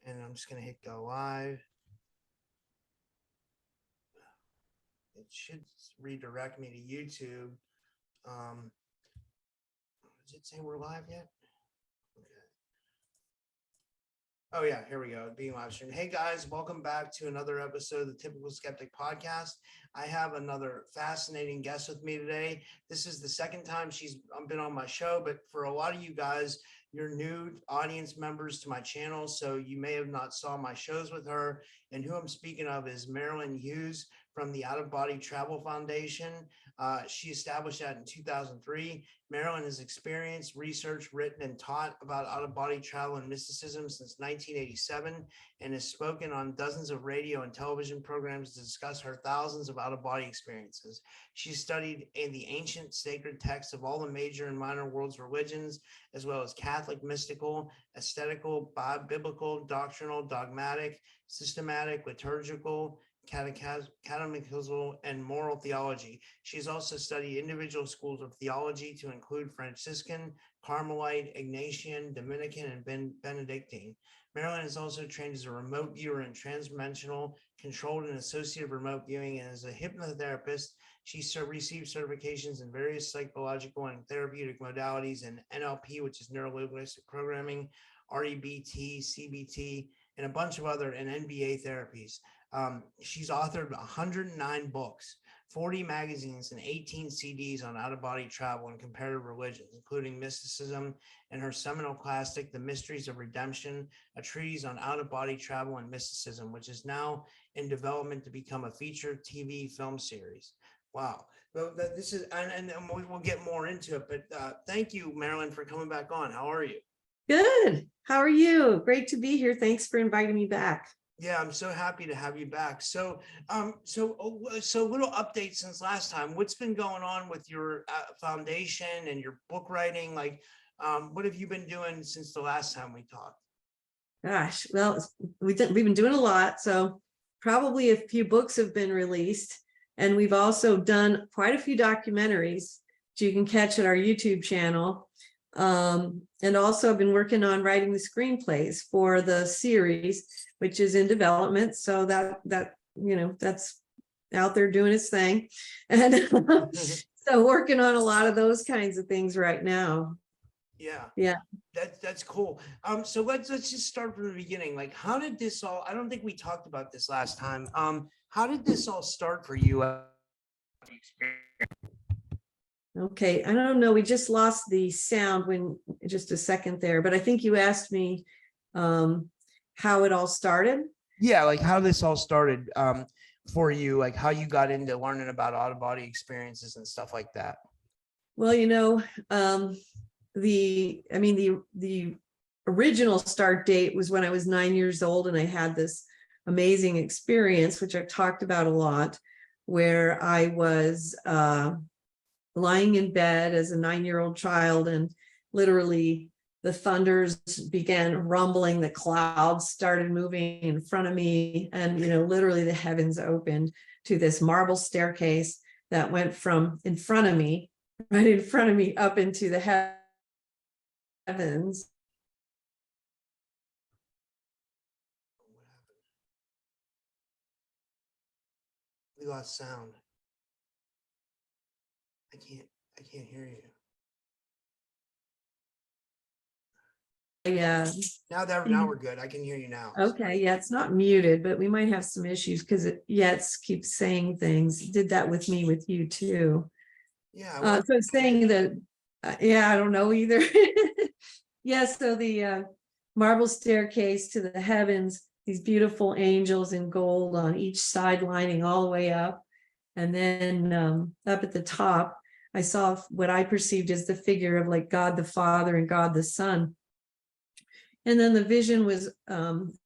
And I'm just going to hit go live. It should redirect me to YouTube. Does it say we're live yet? Okay. Oh yeah, here we go. Being live streamed. Hey guys, welcome back to another episode of the Typical Skeptic podcast. I have another fascinating guest with me today. This is the second time she's been on my show, but for a lot of you guys, you're new audience members to my channel, so you may have not saw my shows with her. And who I'm speaking of is Marilynn Hughes from the Out of Body Travel Foundation. She established that in 2003. Marilynn has experienced, researched, written, and taught about out-of-body travel and mysticism since 1987 and has spoken on dozens of radio and television programs to discuss her thousands of out-of-body experiences. She studied in the ancient sacred texts of all the major and minor world's religions, as well as Catholic, mystical, aesthetical, biblical, doctrinal, dogmatic, systematic, liturgical, catechetical, and moral theology. She has also studied individual schools of theology to include Franciscan, Carmelite, Ignatian, Dominican, and Benedictine. Marilynn is also trained as a remote viewer in transdimensional, controlled and associative remote viewing, and as a hypnotherapist. She received certifications in various psychological and therapeutic modalities in NLP, which is neuro-linguistic programming, REBT, CBT, and a bunch of other and NBA therapies. She's authored 109 books, 40 magazines, and 18 CDs on out-of-body travel and comparative religions, including mysticism and her seminal classic, The Mysteries of Redemption, a treatise on out-of-body travel and mysticism, which is now in development to become a featured TV film series. Wow. Well, this is, and we'll get more into it, but thank you, Marilynn, for coming back on. How are you? Good. How are you? Great to be here. Thanks for inviting me back. Yeah, I'm so happy to have you back. So little update since last time. What's been going on with your foundation and your book writing? Like, what have you been doing since the last time we talked? Gosh, well, we've been doing a lot. So probably a few books have been released, and we've also done quite a few documentaries that you can catch at our YouTube channel. And also I've been working on writing the screenplays for the series, which is in development. So that that's out there doing its thing. And so working on a lot of those kinds of things right now. Yeah. That's cool. So let's just start from the beginning. Like, how did this all, I don't think we talked about this last time. How did this all start for you? Okay, I don't know. We just lost the sound when just a second there, but I think you asked me how it all started. Yeah, like how this all started for you, like how you got into learning about out-of-body experiences and stuff like that. Well, the original start date was when I was 9 years old, and I had this amazing experience, which I've talked about a lot, where I was lying in bed as a 9-year-old child, and literally the thunders began rumbling, the clouds started moving in front of me, and literally the heavens opened to this marble staircase that went from right in front of me up into the heavens. We lost sound. I can't hear you. Yeah. Now we're good. I can hear you now. Okay. Yeah, it's not muted, but we might have some issues because it keeps saying things. It did that with me, with you too. Yeah. So saying that, I don't know either. Yes. So the marble staircase to the heavens, these beautiful angels in gold on each side lining all the way up. And then up at the top, I saw what I perceived as the figure of like God the Father and God the Son. And then the vision was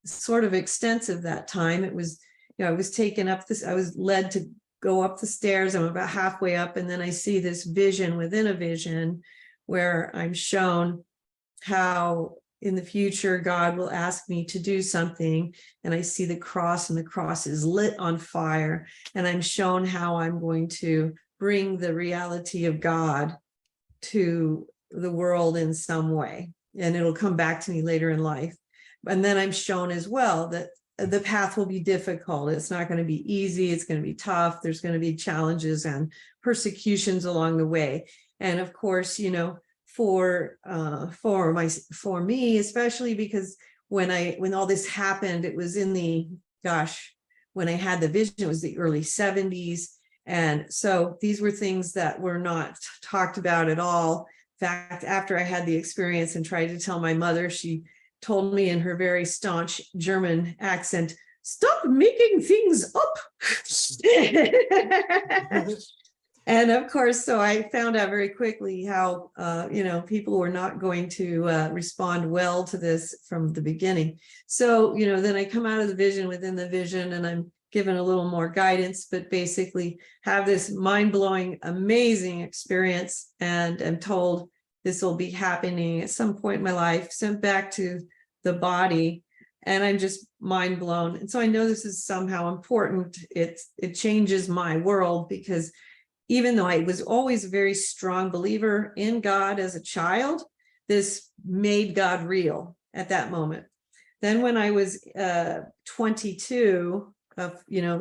sort of extensive that time. It was, I was taken up this, I was led to go up the stairs. I'm about halfway up, and then I see this vision within a vision where I'm shown how in the future God will ask me to do something, and I see the cross, and the cross is lit on fire, and I'm shown how I'm going to bring the reality of God to the world in some way, and it'll come back to me later in life. And then I'm shown as well that the path will be difficult. It's not going to be easy. It's going to be tough. There's going to be challenges and persecutions along the way. And of course, for me, especially because when all this happened, it was when I had the vision, it was the early 70s. And so these were things that were not talked about at all. In fact, after I had the experience and tried to tell my mother, she told me in her very staunch German accent, "Stop making things up." And of course, so I found out very quickly how, people were not going to respond well to this from the beginning. So, then I come out of the vision within the vision, and I'm given a little more guidance, but basically have this mind-blowing, amazing experience. And I'm told this will be happening at some point in my life, sent back to the body. And I'm just mind blown. And so I know this is somehow important. It changes my world, because even though I was always a very strong believer in God as a child, this made God real at that moment. Then when I was 22,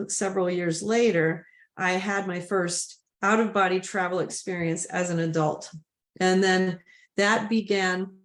several years later, I had my first out-of-body travel experience as an adult. And then that began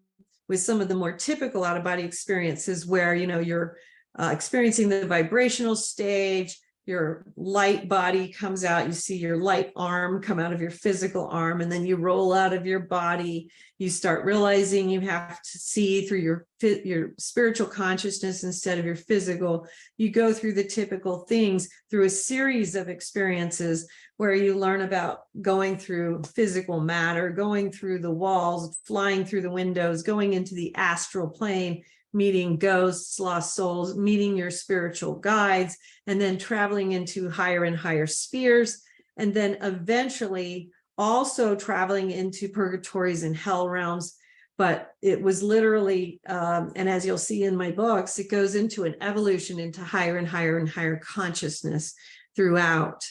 with some of the more typical out-of-body experiences where, you're experiencing the vibrational stage, your light body comes out, you see your light arm come out of your physical arm, and then you roll out of your body. You start realizing you have to see through your spiritual consciousness instead of your physical. You go through the typical things through a series of experiences where you learn about going through physical matter, going through the walls, flying through the windows, going into the astral plane, meeting ghosts, lost souls, meeting your spiritual guides, and then traveling into higher and higher spheres, and then eventually also traveling into purgatories and hell realms. But it was literally, and as you'll see in my books, it goes into an evolution into higher and higher and higher consciousness throughout.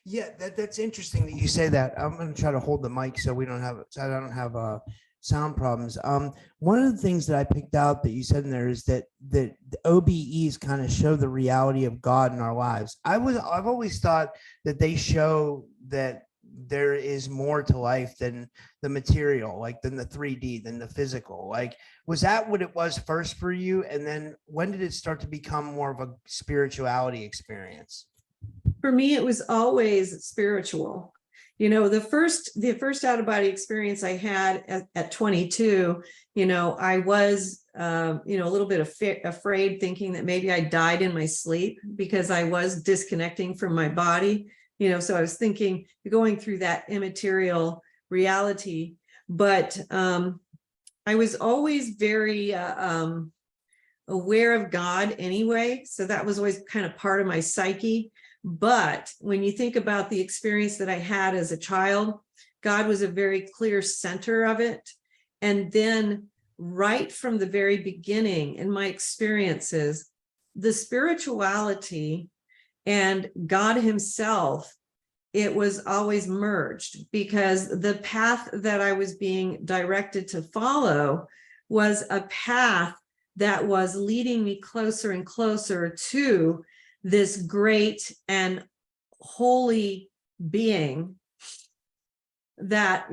Yeah, that's interesting that you say that. I'm going to try to hold the mic so I don't have sound problems. One of the things that I picked out that you said in there is that the OBEs kind of show the reality of God in our lives. I've always thought that they show that there is more to life than the material, like than the 3D, than the physical. Like, was that what it was first for you? And then when did it start to become more of a spirituality experience? For me, it was always spiritual. The first out-of-body experience I had at 22, I was, a little bit afraid, thinking that maybe I died in my sleep because I was disconnecting from my body. So I was thinking, going through that immaterial reality. But I was always very aware of God anyway. So that was always kind of part of my psyche. But when you think about the experience that I had as a child, God was a very clear center of it. And then right from the very beginning in my experiences, the spirituality and God himself, it was always merged, because the path that I was being directed to follow was a path that was leading me closer and closer to this great and holy being that,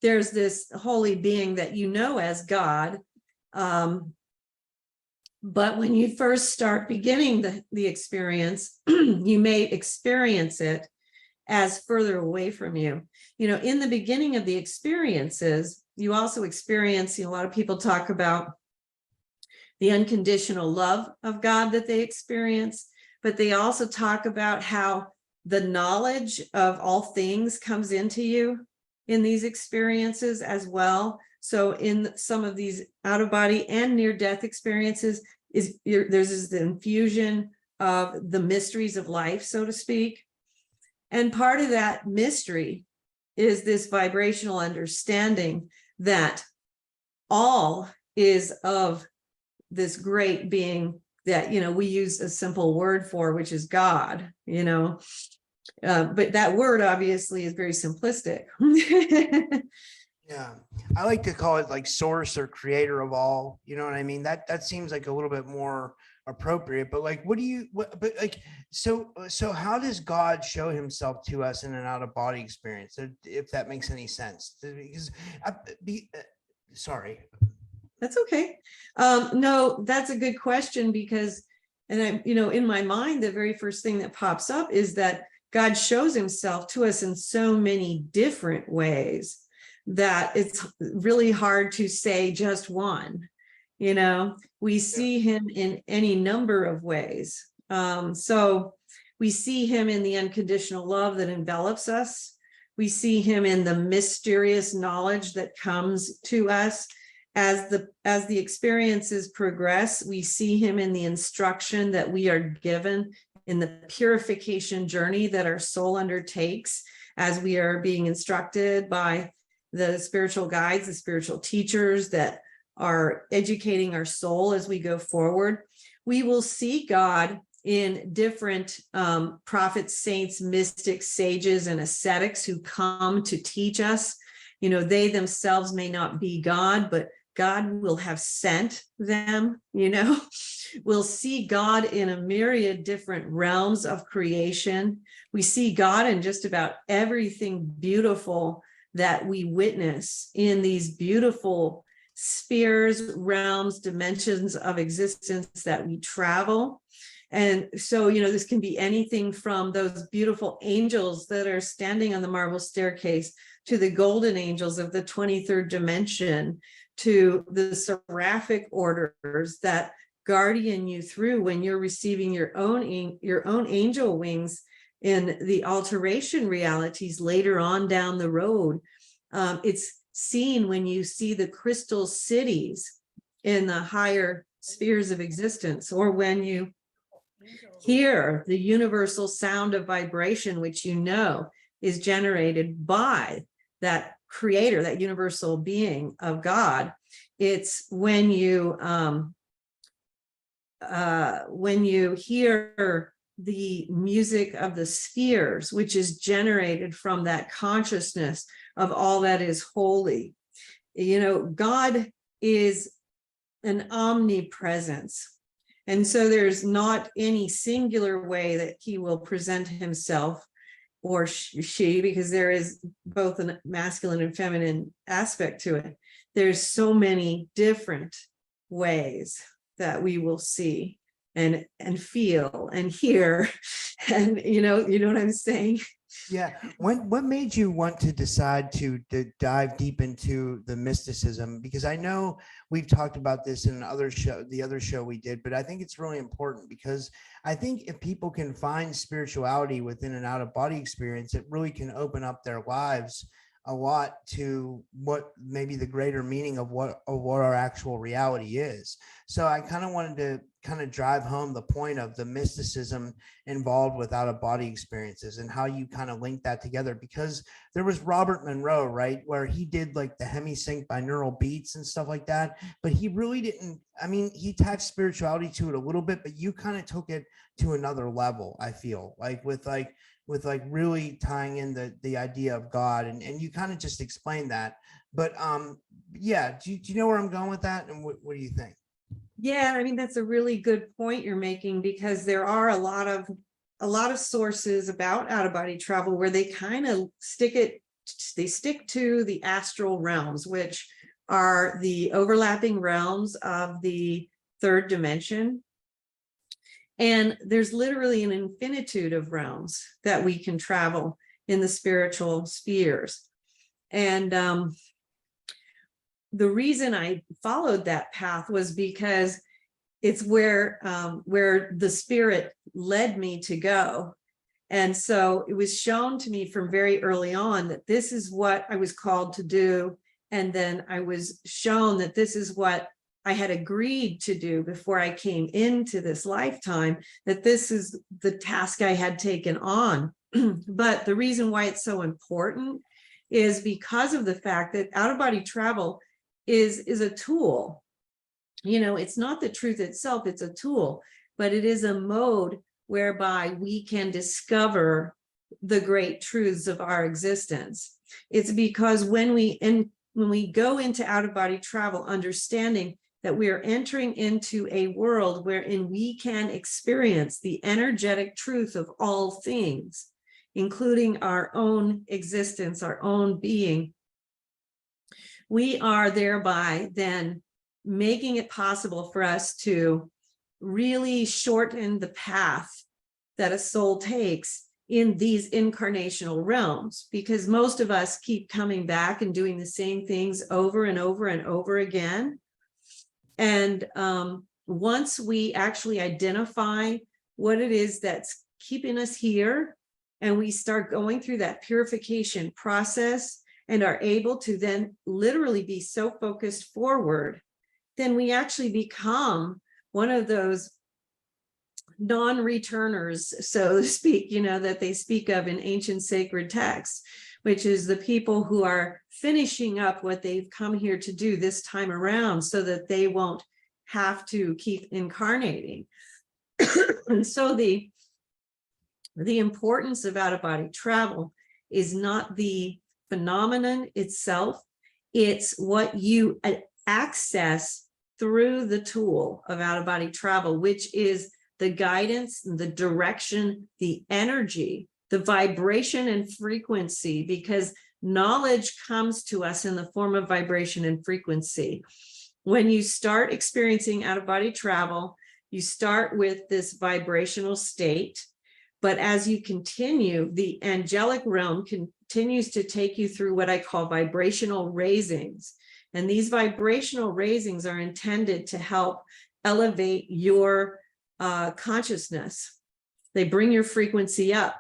there's this holy being that as God. But when you first start beginning the experience, you may experience it as further away from you. In the beginning of the experiences, you also experience, a lot of people talk about the unconditional love of God that they experience. But they also talk about how the knowledge of all things comes into you in these experiences as well. So in some of these out-of-body and near-death experiences, there's the infusion of the mysteries of life, so to speak. And part of that mystery is this vibrational understanding that all is of this great being that, we use a simple word for, which is God, but that word obviously is very simplistic. Yeah. I like to call it like source or creator of all, you know what I mean? That seems like a little bit more appropriate, but like, but like, so how does God show himself to us in an out of body experience? If that makes any sense, because I, be, sorry. That's okay. No, that's a good question because, and I, in my mind, the very first thing that pops up is that God shows himself to us in so many different ways that it's really hard to say just one. We see him in any number of ways. So we see him in the unconditional love that envelops us. We see him in the mysterious knowledge that comes to us. As the experiences progress, we see him in the instruction that we are given in the purification journey that our soul undertakes as we are being instructed by the spiritual guides, the spiritual teachers that are educating our soul as we go forward. We will see God in different prophets, saints, mystics, sages, and ascetics who come to teach us. They themselves may not be God, but God will have sent them. We'll see God in a myriad different realms of creation. We see God in just about everything beautiful that we witness in these beautiful spheres, realms, dimensions of existence that we travel. And so, this can be anything from those beautiful angels that are standing on the marble staircase to the golden angels of the 23rd dimension, to the seraphic orders that guardian you through when you're receiving your own angel wings in the alteration realities later on down the road. It's seen when you see the crystal cities in the higher spheres of existence, or when you hear the universal sound of vibration, which is generated by that creator, that universal being of God. It's when you hear the music of the spheres, which is generated from that consciousness of all that is holy. God is an omnipresence. And so there's not any singular way that he will present himself, or she, because there is both a masculine and feminine aspect to it. There's so many different ways that we will see and feel and hear. And you know what I'm saying? Yeah. What made you want to decide to dive deep into the mysticism? Because I know we've talked about this in the other show we did, but I think it's really important because I think if people can find spirituality within an out of body experience, it really can open up their lives a lot to what maybe the greater meaning of what our actual reality is. So I kind of wanted to drive home the point of the mysticism involved with out of body experiences and how you kind of link that together, because there was Robert Monroe, right, where he did like the hemisync binaural beats and stuff like that, but he really didn't, he attached spirituality to it a little bit, but you kind of took it to another level. I feel like with really tying in the idea of God, and you kind of just explained that. But yeah, do you know where I'm going with that, and what do you think? Yeah, that's a really good point you're making, because there are a lot of sources about out of body travel where they kind of stick to the astral realms, which are the overlapping realms of the third dimension. And there's literally an infinitude of realms that we can travel in the spiritual spheres. And the reason I followed that path was because it's where the spirit led me to go. And so it was shown to me from very early on that this is what I was called to do. And then I was shown that this is what I had agreed to do before I came into this lifetime, that this is the task I had taken on. But the reason why it's so important is because of the fact that out-of-body travel is a tool. It's not the truth itself, it's a tool, but it is a mode whereby we can discover the great truths of our existence. It's because when we when we go into out-of-body travel, understanding that we are entering into a world wherein we can experience the energetic truth of all things, including our own existence, our own being, we are thereby then making it possible for us to really shorten the path that a soul takes in these incarnational realms, because most of us keep coming back and doing the same things over and over and over again. And once we actually identify what it is that's keeping us here, and we start going through that purification process and are able to then literally be so focused forward, then we actually become one of those non-returners, so to speak, that they speak of in ancient sacred texts, which is the people who are finishing up what they've come here to do this time around so that they won't have to keep incarnating. And so the importance of out-of-body travel is not the phenomenon itself, it's what you access through the tool of out-of-body travel, which is the guidance, the direction, the energy, the vibration and frequency, because knowledge comes to us in the form of vibration and frequency. When you start experiencing out-of-body travel, you start with this vibrational state, but as you continue, the angelic realm continues to take you through what I call vibrational raisings. And these vibrational raisings are intended to help elevate your consciousness. They bring your frequency up.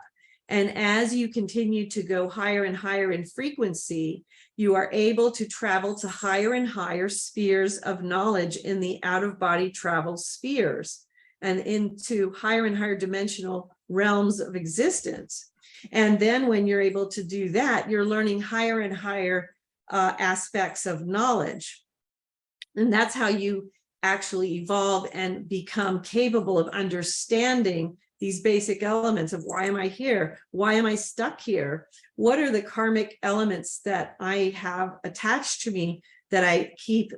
And as you continue to go higher and higher in frequency, you are able to travel to higher and higher spheres of knowledge in the out-of-body travel spheres and into higher and higher dimensional realms of existence. And then when you're able to do that, you're learning higher and higher aspects of knowledge. And that's how you actually evolve and become capable of understanding these basic elements of why am I here? Why am I stuck here? What are the karmic elements that I have attached to me that I keep,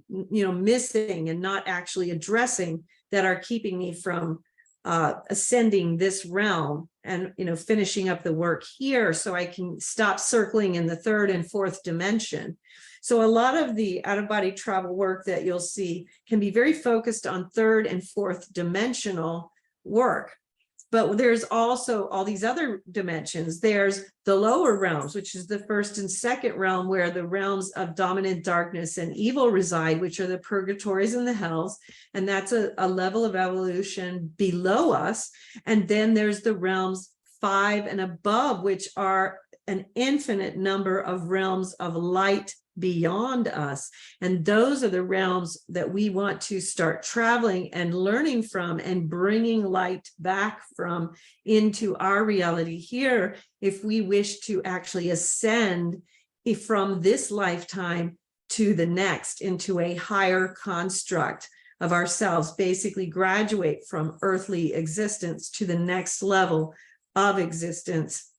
missing and not actually addressing, that are keeping me from ascending this realm and, finishing up the work here so I can stop circling in the third and fourth dimension. So a lot of the out-of-body travel work that you'll see can be very focused on third and fourth dimensional work. But there's also all these other dimensions. There's the lower realms, which is the first and second realm, where the realms of dominant darkness and evil reside, which are the purgatories and the hells. And that's a level of evolution below us. And then there's the realms 5 and above, which are an infinite number of realms of light beyond us. And those are the realms that we want to start traveling and learning from and bringing light back from into our reality here, if we wish to actually ascend from this lifetime to the next into a higher construct of ourselves, basically graduate from earthly existence to the next level of existence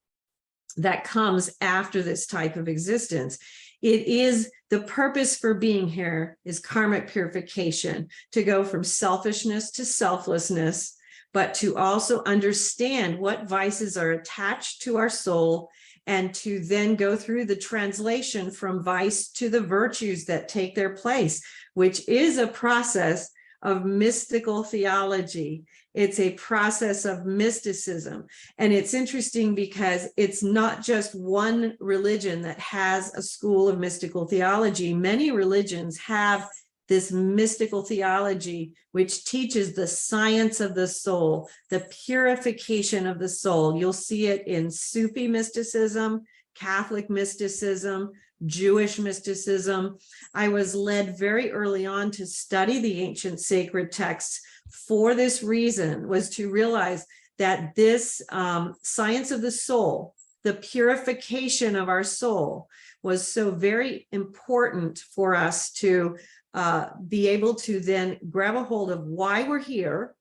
that comes after this type of existence. It is the purpose for being here is karmic purification, to go from selfishness to selflessness, but to also understand what vices are attached to our soul, and to then go through the translation from vice to the virtues that take their place, which is a process of mystical theology. It's a process of mysticism. And it's interesting because it's not just one religion that has a school of mystical theology. Many religions have this mystical theology, which teaches the science of the soul, the purification of the soul. You'll see it in Sufi mysticism, Catholic mysticism, Jewish mysticism. I was led very early on to study the ancient sacred texts for this reason, was to realize that this science of the soul, the purification of our soul, was so very important for us to be able to then grab a hold of why we're here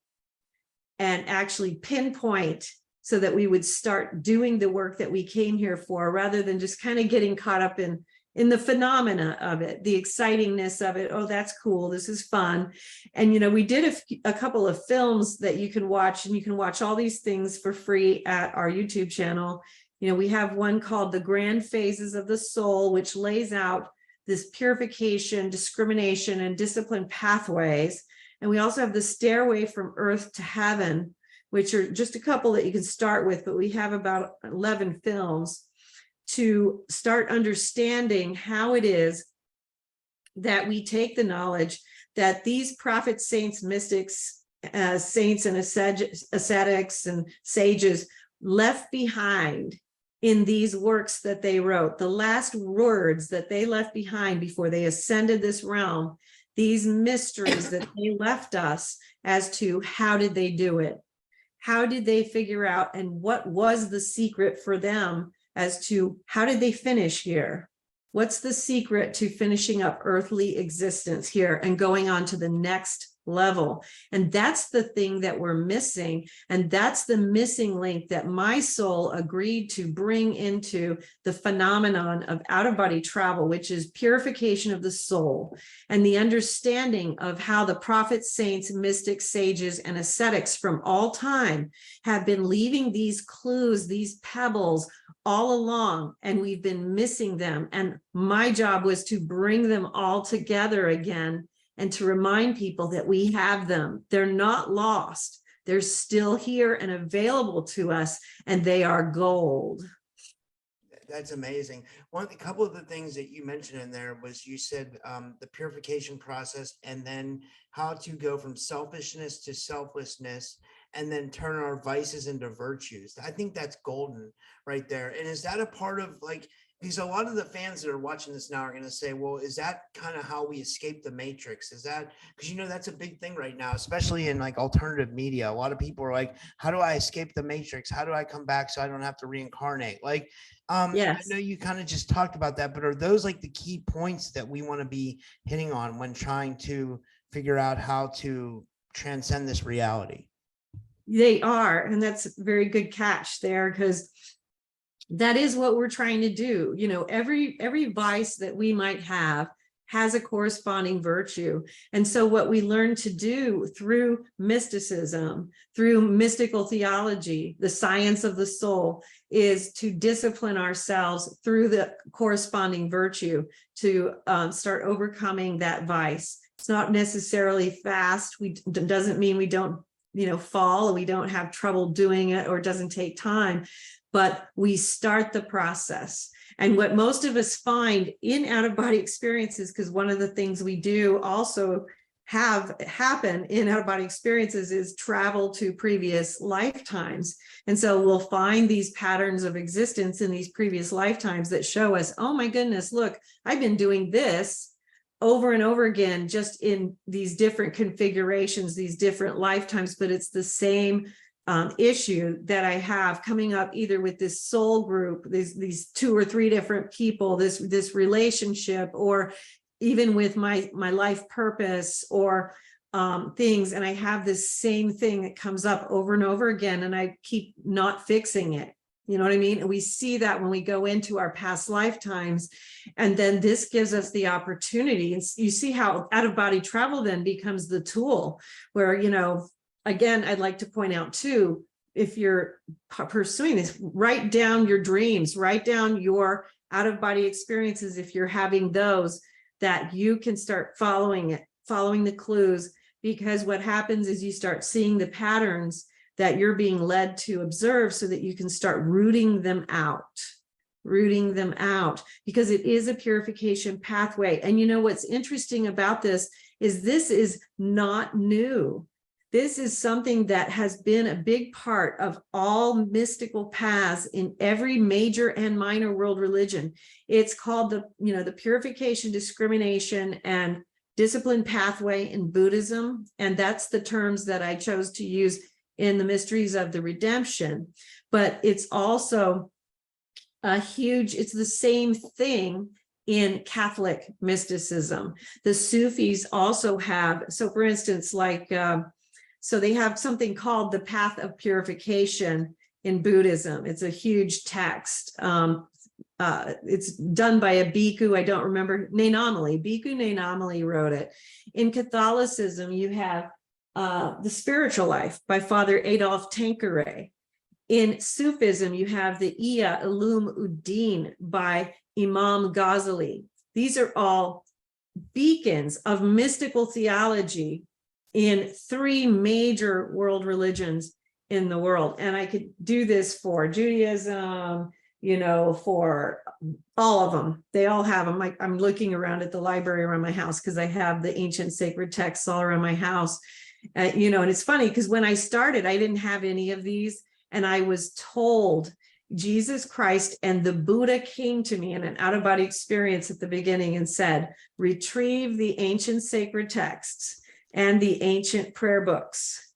and actually pinpoint, so that we would start doing the work that we came here for, rather than just kind of getting caught up in in the phenomena of it, the excitingness of it. Oh, that's cool. This is fun. And, we did a couple of films that you can watch, and you can watch all these things for free at our YouTube channel. We have one called The Grand Phases of the Soul, which lays out this purification, discrimination, and discipline pathways. And we also have The Stairway from Earth to Heaven, which are just a couple that you can start with, but we have about 11 films to start understanding how it is that we take the knowledge that these prophets, saints, mystics, saints and ascetics and sages left behind in these works that they wrote, the last words that they left behind before they ascended this realm, these mysteries that they left us as to how did they do it? How did they figure out, and what was the secret for them as to how did they finish here? What's the secret to finishing up earthly existence here and going on to the next level? And that's the thing that we're missing. And that's the missing link that my soul agreed to bring into the phenomenon of out-of-body travel, which is purification of the soul and the understanding of how the prophets, saints, mystics, sages, and ascetics from all time have been leaving these clues, these pebbles all along, and we've been missing them. And my job was to bring them all together again and to remind people that we have them. They're not lost. They're still here and available to us, and they are gold. That's amazing. A couple of the things that you mentioned in there was you said the purification process, and then how to go from selfishness to selflessness, and then turn our vices into virtues. I think that's golden right there. And is that a part of, like, because a lot of the fans that are watching this now are going to say, well, is that kind of how we escape the matrix? Is that because, that's a big thing right now, especially in like alternative media. A lot of people are like, how do I escape the matrix? How do I come back so I don't have to reincarnate? Like, Yes. I know you kind of just talked about that, but are those like the key points that we want to be hitting on when trying to figure out how to transcend this reality? They are. And that's a very good catch there, because that is what we're trying to do. Every vice that we might have has a corresponding virtue. And so what we learn to do through mysticism, through mystical theology, the science of the soul, is to discipline ourselves through the corresponding virtue to start overcoming that vice. It's not necessarily fast. Doesn't mean we don't, fall, or we don't have trouble doing it, or it doesn't take time, but we start the process. And what most of us find in out-of-body experiences, because one of the things we do also have happen in out-of-body experiences is travel to previous lifetimes. And so we'll find these patterns of existence in these previous lifetimes that show us, oh my goodness, look, I've been doing this over and over again, just in these different configurations, these different lifetimes, but it's the same issue that I have coming up, either with this soul group, these 2 or 3 different people, this relationship, or even with my life purpose, or things. And I have this same thing that comes up over and over again, and I keep not fixing it. You know what I mean? And we see that when we go into our past lifetimes, and then this gives us the opportunity. And you see how out-of-body travel then becomes the tool where, again, I'd like to point out too, if you're pursuing this, write down your dreams, write down your out-of-body experiences. If you're having those, that you can start following the clues, because what happens is you start seeing the patterns that you're being led to observe, so that you can start rooting them out, because it is a purification pathway. And what's interesting about this is not new. This is something that has been a big part of all mystical paths in every major and minor world religion. It's called the purification, discrimination, and discipline pathway in Buddhism. And that's the terms that I chose to use in the mysteries of the redemption. But it's also it's the same thing in Catholic mysticism. The Sufis also have, so for instance, so they have something called the Path of Purification in Buddhism. It's a huge text. it's done by a bhikkhu. I don't remember. Bhikkhu Nainamali wrote it. In Catholicism, you have The Spiritual Life by Father Adolf Tanqueray. In Sufism, you have the Iya Ulum Uddin by Imam Ghazali. These are all beacons of mystical theology in three major world religions in the world. And I could do this for Judaism, for all of them. They all have them. I'm looking around at the library around my house because I have the ancient sacred texts all around my house. And it's funny because when I started, I didn't have any of these. And I was told Jesus Christ and the Buddha came to me in an out-of-body experience at the beginning and said, retrieve the ancient sacred texts and the ancient prayer books.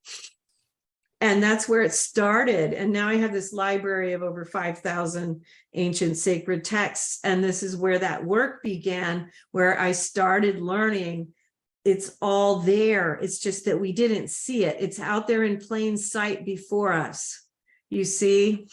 And that's where it started. And now I have this library of over 5,000 ancient sacred texts. And this is where that work began, where I started learning. It's all there. It's just that we didn't see it. It's out there in plain sight before us. You see?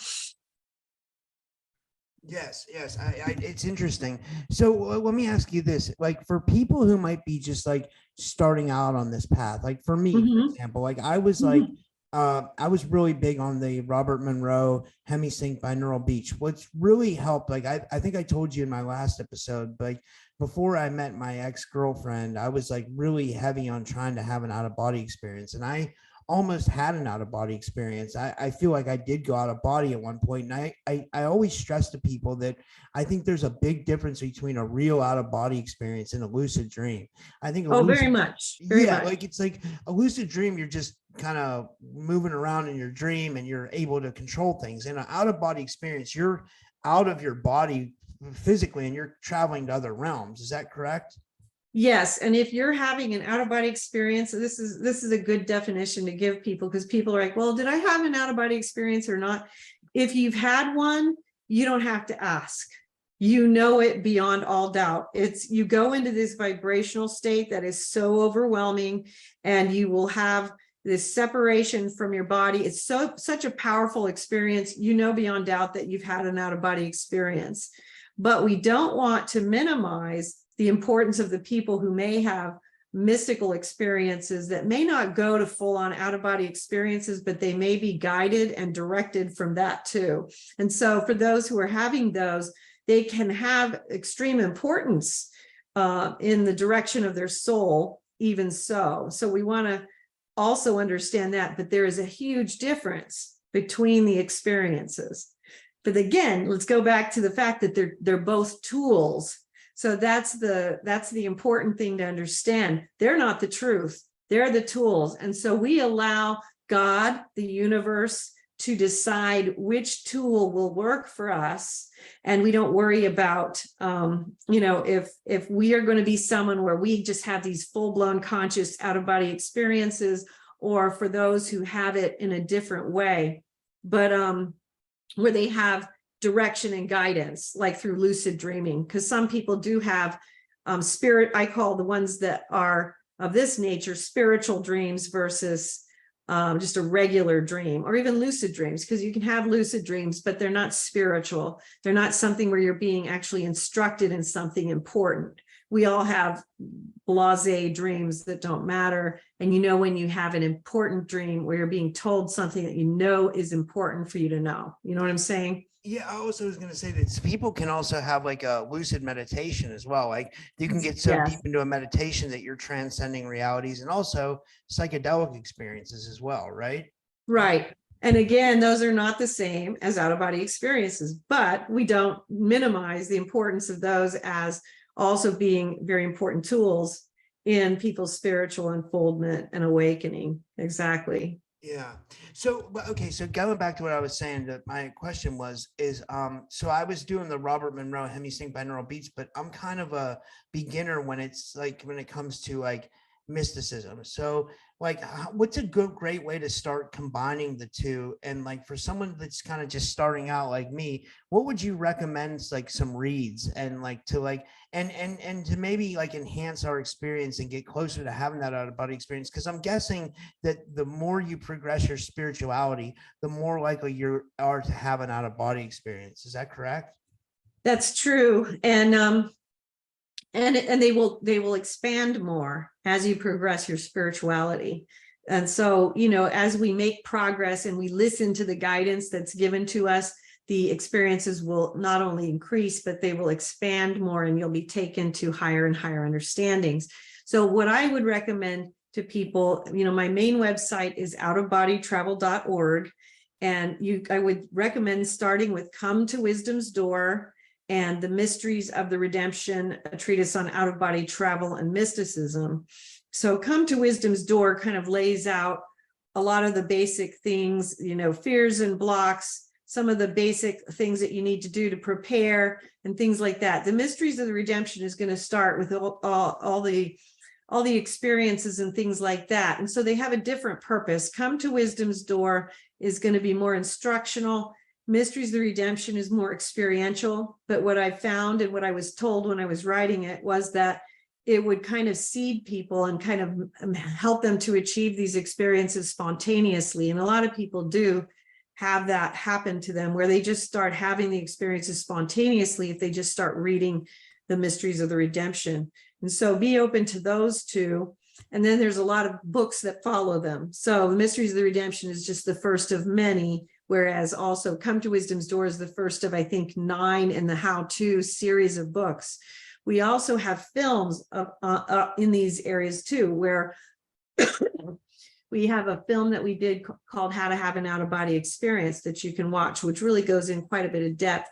Yes, it's interesting. So let me ask you this, like for people who might be just like starting out on this path, like for me, for example, like I was like, I was really big on the Robert Monroe Hemisync binaural beats. What's really helped, like I think I told you in my last episode, but before I met my ex-girlfriend, I was like really heavy on trying to have an out-of-body experience. And I almost had an out-of-body experience. I feel like I did go out of body at one point. And I always stress to people that I think there's a big difference between a real out-of-body experience and a lucid dream. I think very much. Very much. like it's like a lucid dream, you're just kind of moving around in your dream and you're able to control things. In an out-of-body experience, you're out of your body physically and you're traveling to other realms. Is that correct? Yes. And if you're having an out-of-body experience, this is a good definition to give people, because people are like, well, did I have an out-of-body experience or not? If you've had one, you don't have to ask. You know it beyond all doubt. You go into this vibrational state that is so overwhelming, and you will have this separation from your body. It's such a powerful experience. You know beyond doubt that you've had an out-of-body experience. But we don't want to minimize the importance of the people who may have mystical experiences that may not go to full-on out-of-body experiences, but they may be guided and directed from that too. And so for those who are having those, they can have extreme importance in the direction of their soul, even so. So we want to also understand that, but there is a huge difference between the experiences. But again, let's go back to the fact that they're both tools. So that's the important thing to understand. They're not the truth. They're the tools. And so we allow God, the universe, to decide which tool will work for us. And we don't worry about, if we are going to be someone where we just have these full-blown conscious out-of-body experiences, or for those who have it in a different way, but where they have direction and guidance, like through lucid dreaming, because some people do have spirit. I call the ones that are of this nature spiritual dreams versus just a regular dream, or even lucid dreams, because you can have lucid dreams, but they're not spiritual. They're not something where you're being actually instructed in something important. We all have blasé dreams that don't matter. And when you have an important dream where you're being told something that you know is important for you to know. You know what I'm saying? Yeah, I also was going to say that people can also have like a lucid meditation as well. Like you can get so deep into a meditation that you're transcending realities, and also psychedelic experiences as well, right? Right. And again, those are not the same as out-of-body experiences, but we don't minimize the importance of those as also being very important tools in people's spiritual unfoldment and awakening. Exactly. Yeah. So, okay. So going back to what I was saying, that my question so I was doing the Robert Monroe Hemisync binaural beats, but I'm kind of a beginner when it comes to like mysticism. So like, what's a great way to start combining the two? And like, for someone that's kind of just starting out like me, what would you recommend, like some reads and like to like, and to maybe like enhance our experience and get closer to having that out of body experience? Because I'm guessing that the more you progress your spirituality, the more likely you are to have an out of body experience. Is that correct? That's true. And they will expand more as you progress your spirituality. And so, as we make progress and we listen to the guidance that's given to us, the experiences will not only increase, but they will expand more, and you'll be taken to higher and higher understandings. So what I would recommend to people, my main website is outofbodytravel.org. And I would recommend starting with Come to Wisdom's Door and The Mysteries of the Redemption, a treatise on out-of-body travel and mysticism. So Come to Wisdom's Door kind of lays out a lot of the basic things, fears and blocks, some of the basic things that you need to do to prepare and things like that. The Mysteries of the Redemption is going to start with all the experiences and things like that. And so they have a different purpose. Come to Wisdom's Door is going to be more instructional. Mysteries of the Redemption is more experiential. But what I found and what I was told when I was writing it was that it would kind of seed people and kind of help them to achieve these experiences spontaneously. And a lot of people do have that happen to them, where they just start having the experiences spontaneously if they just start reading the Mysteries of the Redemption. And so be open to those two. And then there's a lot of books that follow them. So the Mysteries of the Redemption is just the first of many, whereas also Come to Wisdom's Door is the first of, I think, 9 in the how-to series of books. We also have films in these areas too, where we have a film that we did called How to Have an Out-of-Body Experience that you can watch, which really goes in quite a bit of depth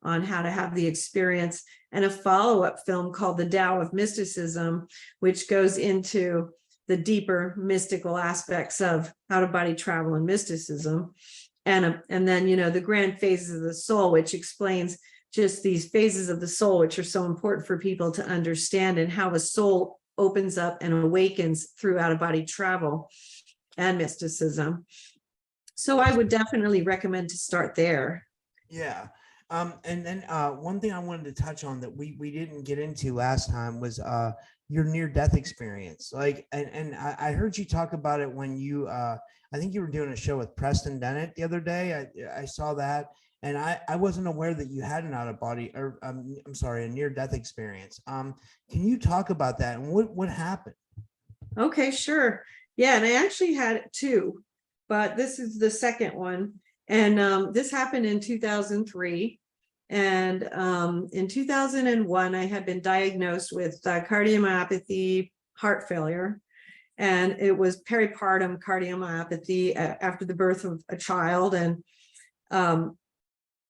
on how to have the experience, and a follow-up film called The Tao of Mysticism, which goes into the deeper mystical aspects of out-of-body travel and mysticism. And then, the grand phases of the soul, which explains just these phases of the soul, which are so important for people to understand, and how a soul opens up and awakens through out-of-body travel and mysticism. So I would definitely recommend to start there. Yeah. And then one thing I wanted to touch on that we didn't get into last time was your near-death experience. And I heard you talk about it when you I think you were doing a show with Preston Dennett the other day. I saw that, and I wasn't aware that you had an out-of-body, or I'm sorry, a near-death experience. Can you talk about that and what happened? Okay, sure. Yeah, and I actually had 2, but this is the second one. And this happened in 2003. And in 2001, I had been diagnosed with cardiomyopathy, heart failure. And it was peripartum cardiomyopathy after the birth of a child. And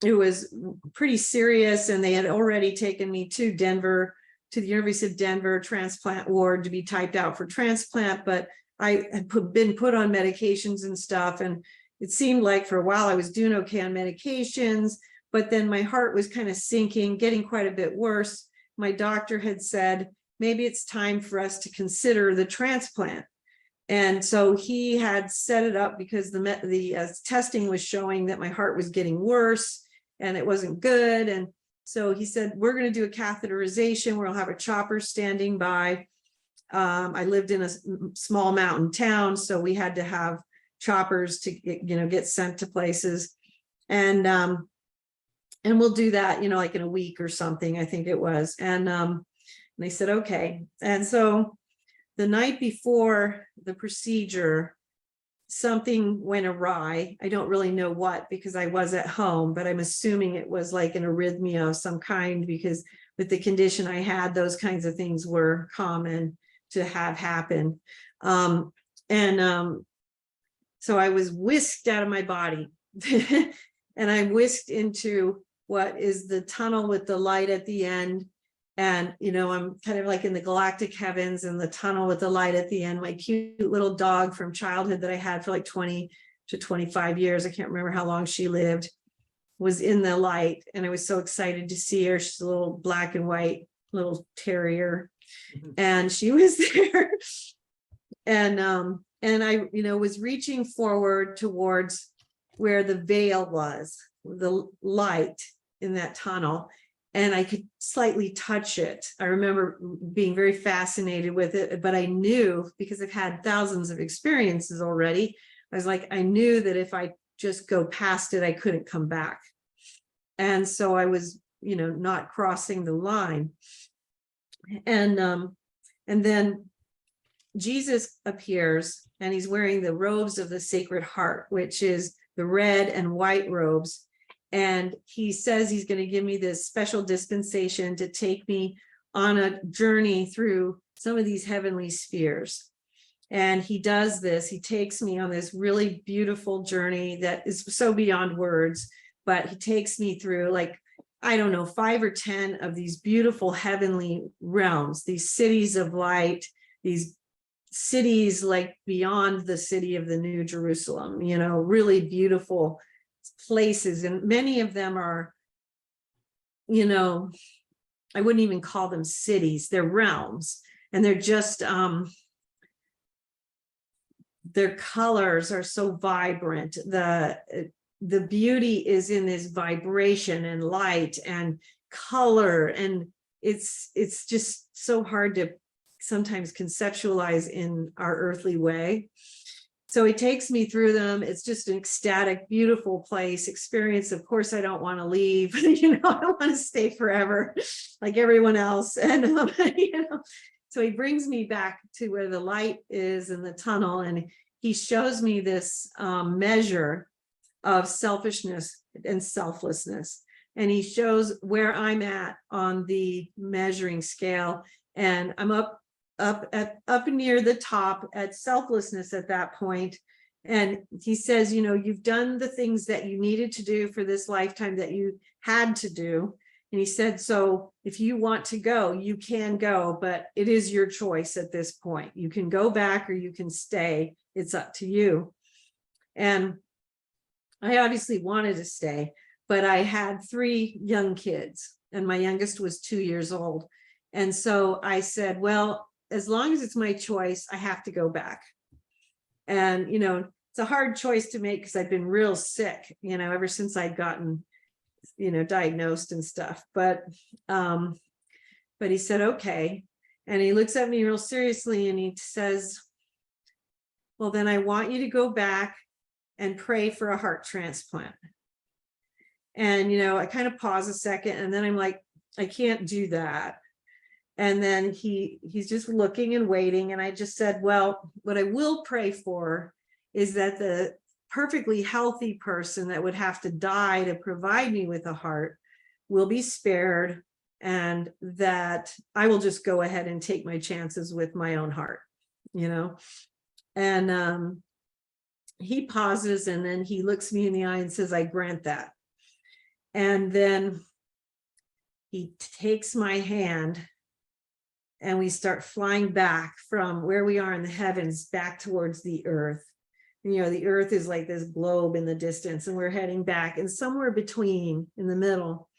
it was pretty serious. And they had already taken me to Denver, to the University of Denver transplant ward to be typed out for transplant. But I had been put on medications and stuff. And it seemed like for a while I was doing okay on medications, but then my heart was kind of sinking, getting quite a bit worse. My doctor had said, maybe it's time for us to consider the transplant. And so he had set it up because the testing was showing that my heart was getting worse and it wasn't good. And so he said, we're going to do a catheterization. We'll have a chopper standing by. I lived in a small mountain town, so we had to have choppers to get sent to places. And we'll do that, like in a week or something, I think it was. And they said, okay. And so the night before the procedure, something went awry. I don't really know what, because I was at home, but I'm assuming it was like an arrhythmia of some kind, because with the condition I had, those kinds of things were common to have happen. So I was whisked out of my body and I whisked into what is the tunnel with the light at the end. And, I'm kind of like in the galactic heavens, and the tunnel with the light at the end. My cute little dog from childhood that I had for like 20 to 25 years, I can't remember how long she lived, was in the light. And I was so excited to see her. She's a little black and white little terrier. And she was there. And I, was reaching forward towards where the veil was, the light in that tunnel. And I could slightly touch it. I remember being very fascinated with it, but I knew, because I've had thousands of experiences already, I knew that if I just go past it, I couldn't come back. And so I was not crossing the line. And then Jesus appears, and he's wearing the robes of the Sacred Heart, which is the red and white robes. And he says he's going to give me this special dispensation to take me on a journey through some of these heavenly spheres. And he does this. He takes me on this really beautiful journey that is so beyond words, but he takes me through, like, I don't know, 5 or 10 of these beautiful heavenly realms, these cities of light, these cities like beyond the city of the New Jerusalem, really beautiful places. And many of them are, I wouldn't even call them cities, they're realms. And they're just, their colors are so vibrant. The beauty is in this vibration and light and color. And it's just so hard to sometimes conceptualize in our earthly way. So he takes me through them. It's just an ecstatic, beautiful place experience. Of course, I don't want to leave. I want to stay forever like everyone else. And, so he brings me back to where the light is in the tunnel. And he shows me this measure of selfishness and selflessness. And he shows where I'm at on the measuring scale. And I'm up near the top at selflessness at that point. And he says, you've done the things that you needed to do for this lifetime that you had to do. And he said, so if you want to go, you can go, but it is your choice at this point. You can go back or you can stay. It's up to you. And I obviously wanted to stay, but I had 3 young kids and my youngest was 2 years old. And so I said, well, as long as it's my choice, I have to go back. And, it's a hard choice to make because I've been real sick, ever since I'd gotten, diagnosed and stuff. But he said, okay. And he looks at me real seriously and he says, well, then I want you to go back and pray for a heart transplant. And, I kind of pause a second and then I'm like, I can't do that. And then he's just looking and waiting. And I just said, well, what I will pray for is that the perfectly healthy person that would have to die to provide me with a heart will be spared, and that I will just go ahead and take my chances with my own heart, And he pauses and then he looks me in the eye and says, I grant that. And then he takes my hand and we start flying back from where we are in the heavens back towards the earth. The earth is like this globe in the distance and we're heading back, and somewhere between, in the middle,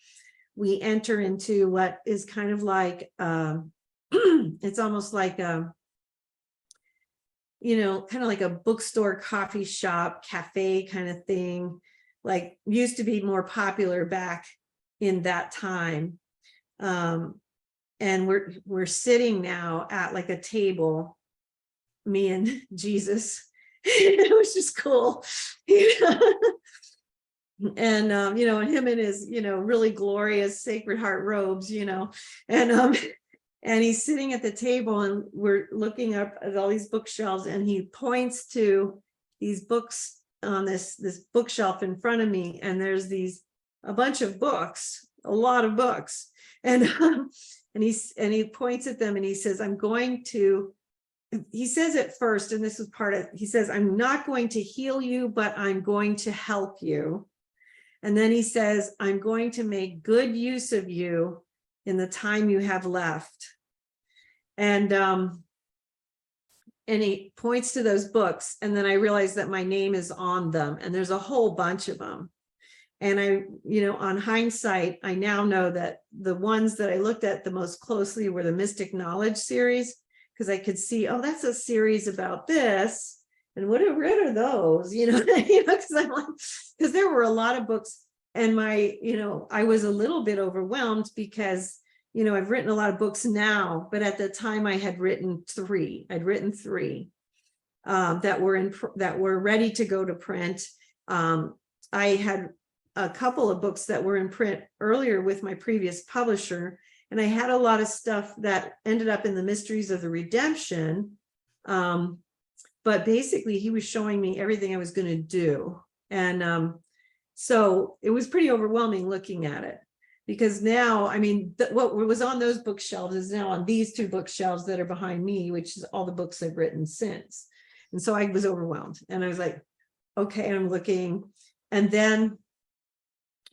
we enter into what is kind of like, it's almost like kind of like a bookstore, coffee shop, cafe kind of thing, like used to be more popular back in that time. And we're sitting now at like a table, me and Jesus. It was just cool. And and him in his really glorious Sacred Heart robes, and he's sitting at the table and we're looking up at all these bookshelves, and he points to these books on this bookshelf in front of me, and there's a bunch of books, a lot of books, and he points at them and he says, he says at first, and this is part of, he says, I'm not going to heal you, but I'm going to help you. And then he says, I'm going to make good use of you in the time you have left. And he points to those books. And then I realized that my name is on them. And there's a whole bunch of them. And on hindsight, I now know that the ones that I looked at the most closely were the Mystic Knowledge series, because I could see, oh, that's a series about this. And what are those? Because I'm like, because there were a lot of books, and I was a little bit overwhelmed because, I've written a lot of books now, but at the time I had written 3. I'd written 3 that were ready to go to print. I had a couple of books that were in print earlier with my previous publisher, and I had a lot of stuff that ended up in the Mysteries of the Redemption. But basically he was showing me everything I was going to do. And so it was pretty overwhelming looking at it, because now, I mean, what was on those bookshelves is now on these two bookshelves that are behind me, which is all the books I've written since. And so I was overwhelmed, and I was like, okay, I'm looking. And then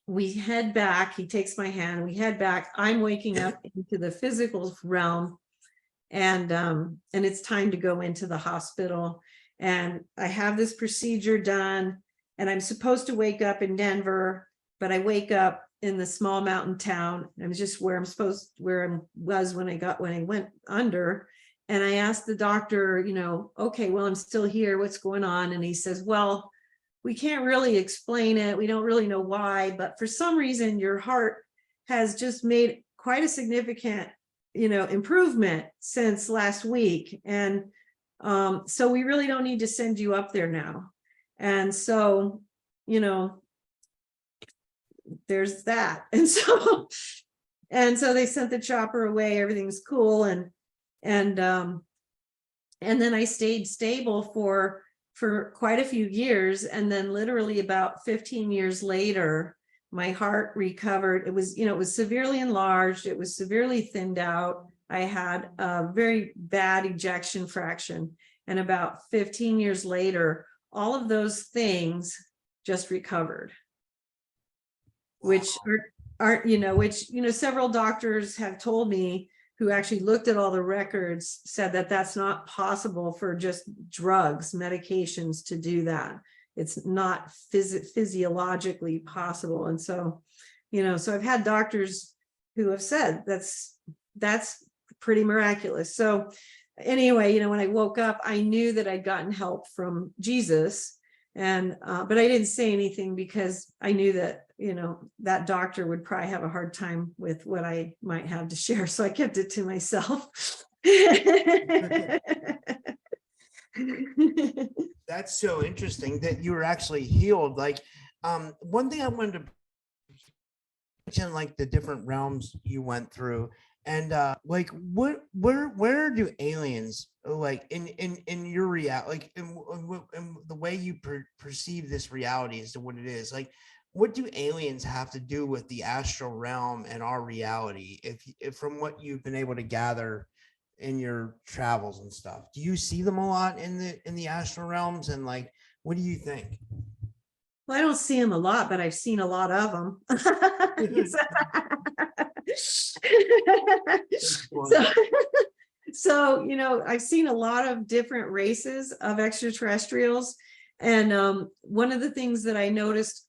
we head back. He takes my hand. We head back. I'm waking up into the physical realm, and it's time to go into the hospital. And I have this procedure done, and I'm supposed to wake up in Denver, but I wake up in the small mountain town. I'm just where I was when I went under. And I asked the doctor, okay, well, I'm still here. What's going on? And he says, well, we can't really explain it. We don't really know why, but for some reason, your heart has just made quite a significant, improvement since last week. And so we really don't need to send you up there now. And so, there's that. And so they sent the chopper away. Everything's cool. And then I stayed stable for quite a few years. And then literally about 15 years later, my heart recovered. It was, it was severely enlarged. It was severely thinned out. I had a very bad ejection fraction. And about 15 years later, all of those things just recovered. Wow. Which aren't, several doctors have told me, who actually looked at all the records, said that that's not possible for just drugs, medications to do that. It's not physiologically possible. And so, so I've had doctors who have said that's pretty miraculous. So anyway, when I woke up, I knew that I'd gotten help from Jesus. And, but I didn't say anything, because I knew that, that doctor would probably have a hard time with what I might have to share. So I kept it to myself. That's so interesting that you were actually healed. Like, one thing I wanted to mention, like the different realms you went through, and like where do aliens, like in your reality, like in the way you perceive this reality as to what it is, like what do aliens have to do with the astral realm and our reality, if from what you've been able to gather in your travels and stuff? Do you see them a lot in the astral realms, and like what do you think? Well, I don't see them a lot, but I've seen a lot of them. So, I've seen a lot of different races of extraterrestrials. And one of the things that I noticed,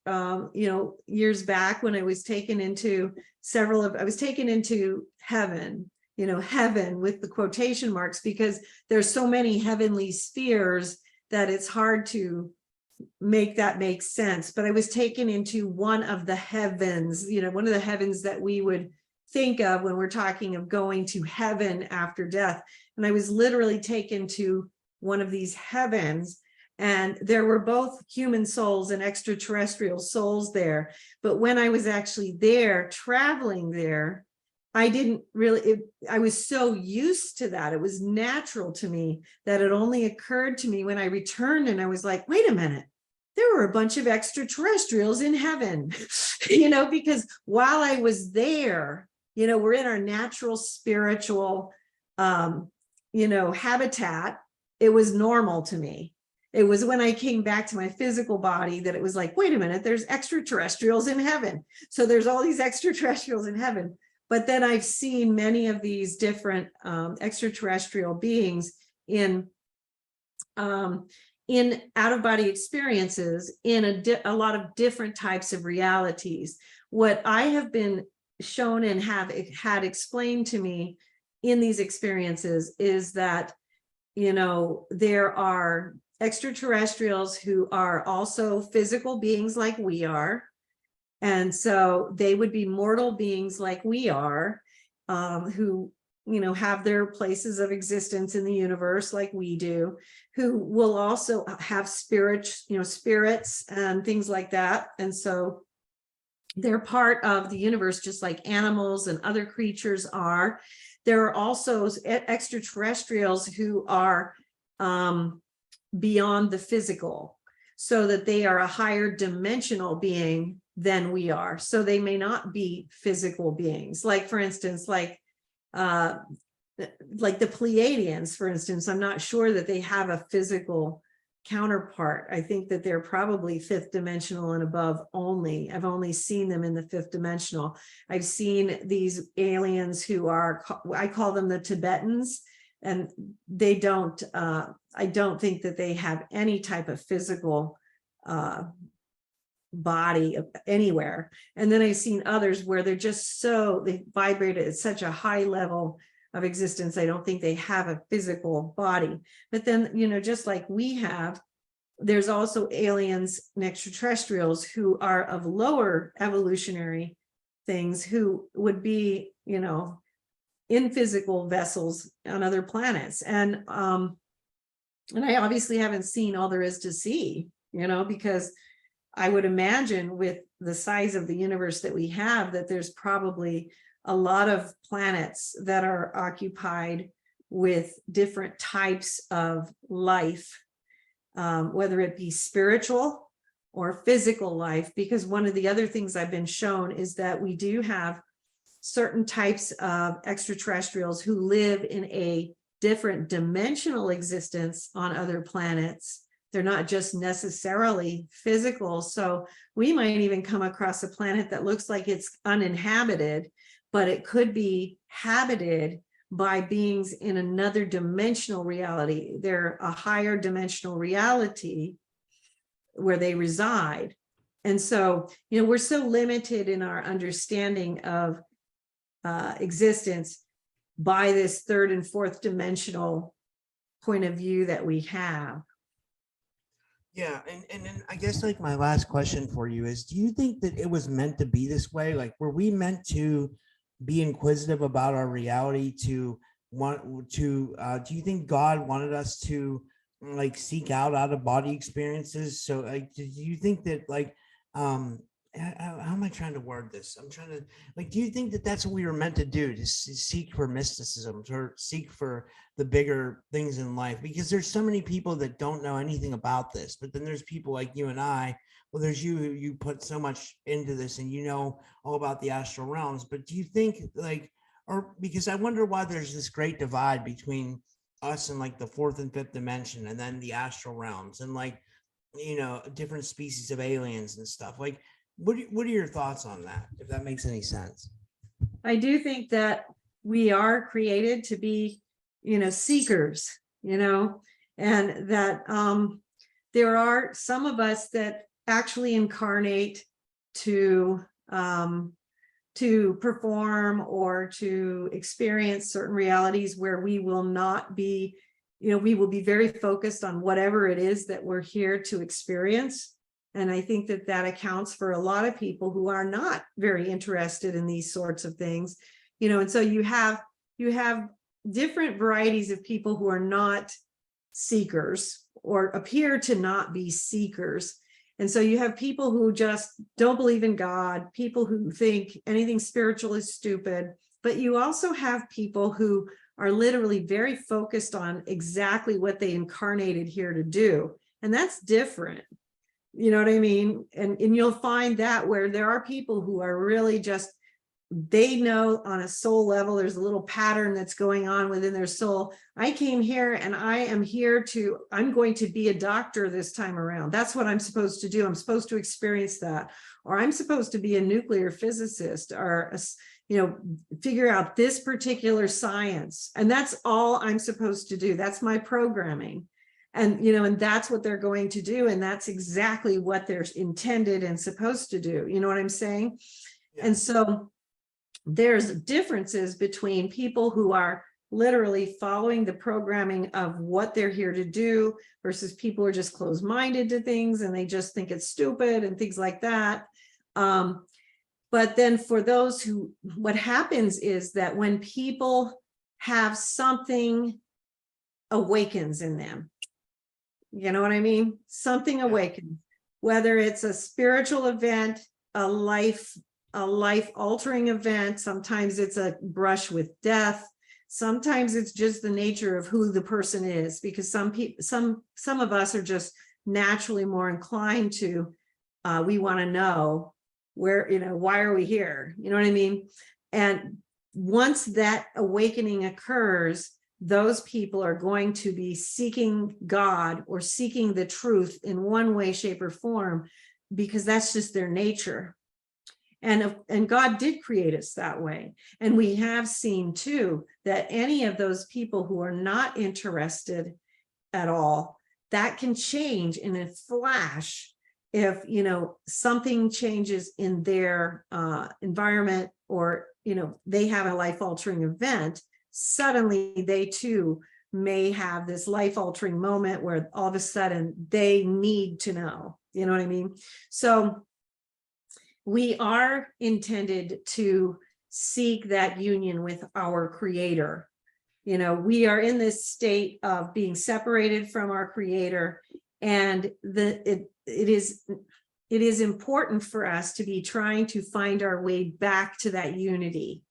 years back when I was taken into I was taken into heaven, heaven with the quotation marks, because there's so many heavenly spheres that it's hard to make that make sense. But I was taken into one of the heavens, one of the heavens that we would think of when we're talking of going to heaven after death. And I was literally taken to one of these heavens, and there were both human souls and extraterrestrial souls there. But when I was actually there, traveling there, I didn't really, I was so used to that. It was natural to me that it only occurred to me when I returned, and I was like, wait a minute, there were a bunch of extraterrestrials in heaven, because while I was there, we're in our natural spiritual, habitat. It was normal to me. It was when I came back to my physical body that it was like, wait a minute, there's extraterrestrials in heaven. So there's all these extraterrestrials in heaven. But then I've seen many of these different extraterrestrial beings in out-of-body experiences in a lot of different types of realities. What I have been shown and have had explained to me in these experiences is that, there are extraterrestrials who are also physical beings like we are. And so they would be mortal beings like we are, who, have their places of existence in the universe like we do, who will also have spirits and things like that. And so They're part of the universe, just like animals and other creatures are. There are also extraterrestrials who are beyond the physical, so that they are a higher dimensional being than we are. So they may not be physical beings. Like, for instance, like the Pleiadians, for instance, I'm not sure that they have a physical counterpart. I think that they're probably fifth dimensional and above only. I've only seen them in the fifth dimensional. I've seen these aliens who are, I call them the Tibetans, and they don't, I don't think that they have any type of physical body anywhere. And then I've seen others where they're just so, they vibrate at such a high level of existence. I don't think they have a physical body. But then, you know, just like we have, there's also aliens and extraterrestrials who are of lower evolutionary things, who would be, you know, in physical vessels on other planets. And I obviously haven't seen all there is to see, you know, because I would imagine with the size of the universe that we have, that there's probably a lot of planets that are occupied with different types of life, whether it be spiritual or physical life. Because one of the other things I've been shown is that we do have certain types of extraterrestrials who live in a different dimensional existence on other planets. They're not just necessarily physical. So we might even come across a planet that looks like it's uninhabited, but it could be habited by beings in another dimensional reality. They're a higher dimensional reality where they reside. And so, you know, we're so limited in our understanding of existence by this third and fourth dimensional point of view that we have. Yeah, and then I guess like my last question for you is, do you think that it was meant to be this way? Like, were we meant to be inquisitive about our reality, to want to do you think God wanted us to like seek out of body experiences? So like, do you think that like how am I trying to word this? I'm trying to like, do you think that that's what we were meant to do, to seek for mysticism, or seek for the bigger things in life? Because there's so many people that don't know anything about this, but then there's people like you and I. Well, there's you put so much into this and you know all about the astral realms. But do you think like, or because I wonder why there's this great divide between us and like the fourth and fifth dimension, and then the astral realms, and like, you know, different species of aliens and stuff. Like, what are your thoughts on that, if that makes any sense? I do think that we are created to be, you know, seekers, you know, and that there are some of us that actually incarnate to perform or to experience certain realities where we will not be, you know, we will be very focused on whatever it is that we're here to experience. And I think that that accounts for a lot of people who are not very interested in these sorts of things, you know. And so you have different varieties of people who are not seekers or appear to not be seekers. And so you have people who just don't believe in God, people who think anything spiritual is stupid, but you also have people who are literally very focused on exactly what they incarnated here to do. And that's different. You know what I mean? And you'll find that where there are people who are really just, they know on a soul level, there's a little pattern that's going on within their soul. I came here and I am here to, I'm going to be a doctor this time around. That's what I'm supposed to do. I'm supposed to experience that. Or I'm supposed to be a nuclear physicist, or, you know, figure out this particular science. And that's all I'm supposed to do. That's my programming. And, you know, and that's what they're going to do. And that's exactly what they're intended and supposed to do. You know what I'm saying? Yeah. And so there's differences between people who are literally following the programming of what they're here to do versus people who are just closed-minded to things and they just think it's stupid and things like that. But then for those who, what happens is that when people have something awakens in them, you know what I mean? Something awakens, whether it's a spiritual event, a life a life-altering event. Sometimes it's a brush with death. Sometimes it's just the nature of who the person is, because some people, some of us are just naturally more inclined to, we want to know where, why are we here? You know what I mean? And once that awakening occurs, those people are going to be seeking God or seeking the truth in one way, shape, or form, because that's just their nature. And God did create us that way. And we have seen too that any of those people who are not interested at all, that can change in a flash if something changes in their environment, or they have a life-altering event. Suddenly they too may have this life-altering moment where all of a sudden they need to know. You know what I mean? So we are intended to seek that union with our Creator. We are in this state of being separated from our Creator, and it is important for us to be trying to find our way back to that unity,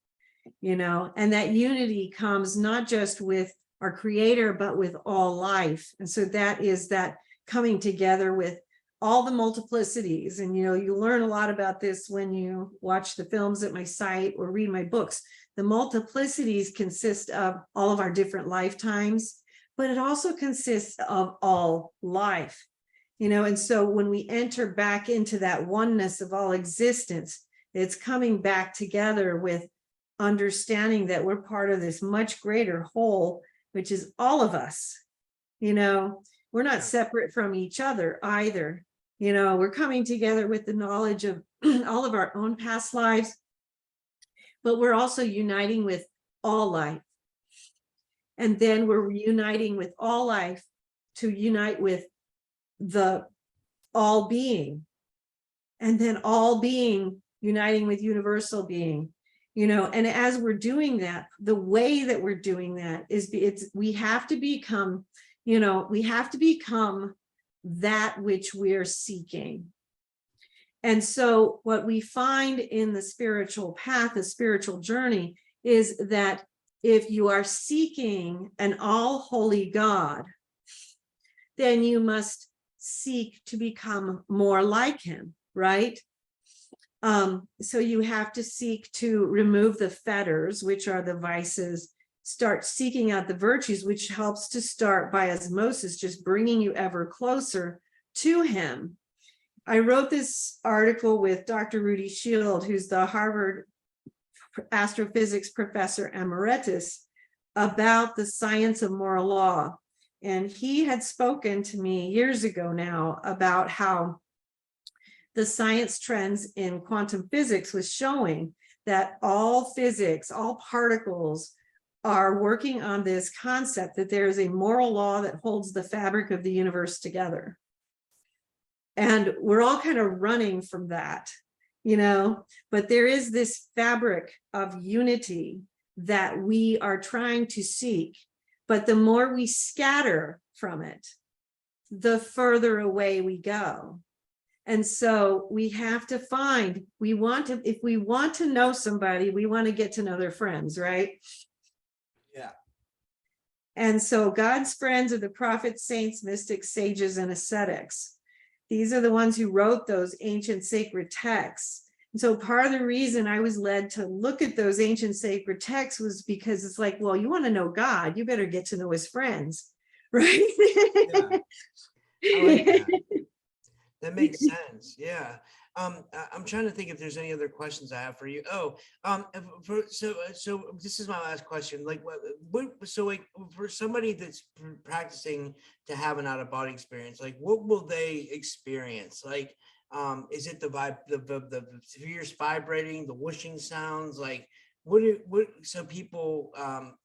and that unity comes not just with our Creator, but with all life. And so that is that coming together with all the multiplicities. And you learn a lot about this when you watch the films at my site or read my books. The multiplicities consist of all of our different lifetimes, but it also consists of all life. And so when we enter back into that oneness of all existence, it's coming back together with understanding that we're part of this much greater whole, which is all of us. We're not separate from each other either. We're coming together with the knowledge of all of our own past lives, but we're also uniting with all life. And then we're uniting with all life to unite with the all being. And then all being uniting with universal being. And as we're doing that, the way that we're doing that is we have to become that which we're seeking. And so what we find in the spiritual path, the spiritual journey, is that if you are seeking an all holy God, then you must seek to become more like him, right? So you have to seek to remove the fetters, which are the vices, start seeking out the virtues, which helps to start by osmosis, just bringing you ever closer to him. I wrote this article with Dr. Rudy Shield, who's the Harvard astrophysics professor emeritus, about the science of moral law. And he had spoken to me years ago now about how the science trends in quantum physics was showing that all physics, all particles, are working on this concept that there is a moral law that holds the fabric of the universe together. And we're all kind of running from that, but there is this fabric of unity that we are trying to seek. But the more we scatter from it, the further away we go. And so we have to find, if we want to know somebody, we want to get to know their friends, right? Yeah. And so God's friends are the prophets, saints, mystics, sages, and ascetics. These are the ones who wrote those ancient sacred texts. And so part of the reason I was led to look at those ancient sacred texts was because it's like, well, you want to know God, you better get to know his friends, right? Yeah. I like that. That makes sense. Yeah. I'm trying to think if there's any other questions I have for you. So this is my last question. Like, for somebody that's practicing to have an out of body experience, like, what will they experience? Like, is it the vibe, the spheres vibrating, the whooshing sounds? Like, so people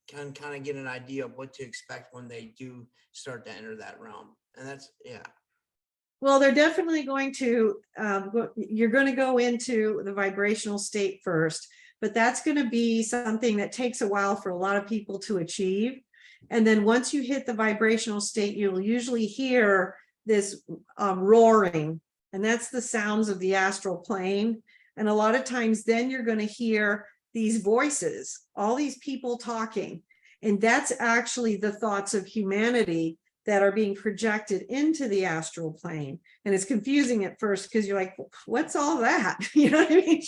can kind of get an idea of what to expect when they do start to enter that realm. And that's, yeah. Well, they're definitely going to, you're going to go into the vibrational state first, but that's going to be something that takes a while for a lot of people to achieve. And then once you hit the vibrational state, you'll usually hear this roaring, and that's the sounds of the astral plane. And a lot of times then you're going to hear these voices, all these people talking. And that's actually the thoughts of humanity that are being projected into the astral plane. And it's confusing at first because you're like, what's all that? You know what I mean?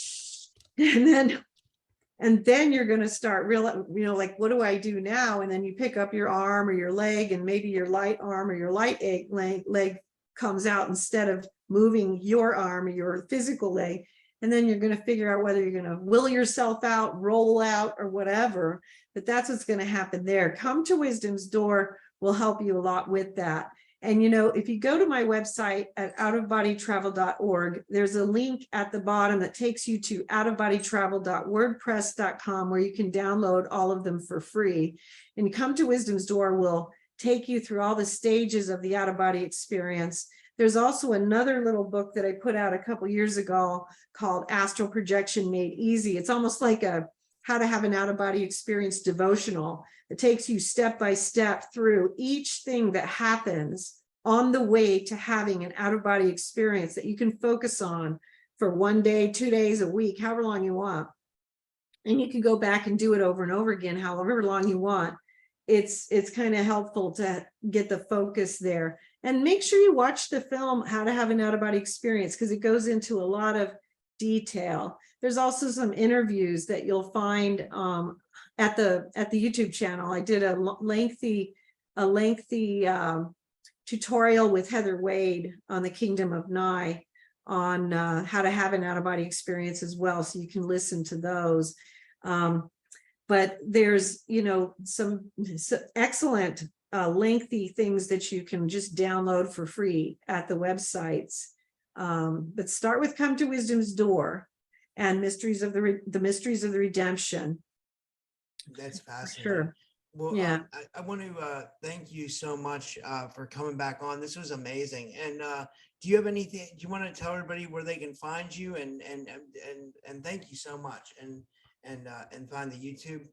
And then you're going to start like, what do I do now? And then you pick up your arm or your leg, and maybe your light arm or your light leg comes out instead of moving your arm or your physical leg. And then you're going to figure out whether you're going to will yourself out, roll out, or whatever. But that's what's going to happen there. Come to Wisdom's Door will help you a lot with that. And, if you go to my website at outofbodytravel.org, there's a link at the bottom that takes you to outofbodytravel.wordpress.com, where you can download all of them for free. And Come to Wisdom's Door will take you through all the stages of the out-of-body experience. There's also another little book that I put out a couple years ago called Astral Projection Made Easy. It's almost like a how to have an out-of-body experience devotional. It takes you step by step through each thing that happens on the way to having an out-of-body experience that you can focus on for 1 day, 2 days, a week, however long you want. And you can go back and do it over and over again, however long you want. It's kind of helpful to get the focus there. And make sure you watch the film, How to Have an Out-of-Body Experience, because it goes into a lot of detail. There's also some interviews that you'll find at the YouTube channel. I did a lengthy tutorial with Heather Wade on the Kingdom of Nye on how to have an out-of-body experience as well, so you can listen to those. But there's some excellent lengthy things that you can just download for free at the websites. But start with Come to Wisdom's Door and Mysteries of the Mysteries of the Redemption. That's fascinating. Sure. Well, Yeah. I want to thank you so much for coming back on. This was amazing. And do you have anything? Do you want to tell everybody where they can find you? And thank you so much. And find the YouTube.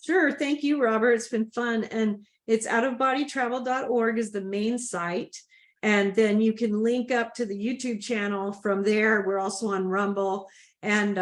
Sure. Thank you, Robert. It's been fun. And it's outofbodytravel.org is the main site. And then you can link up to the YouTube channel from there. We're also on Rumble. And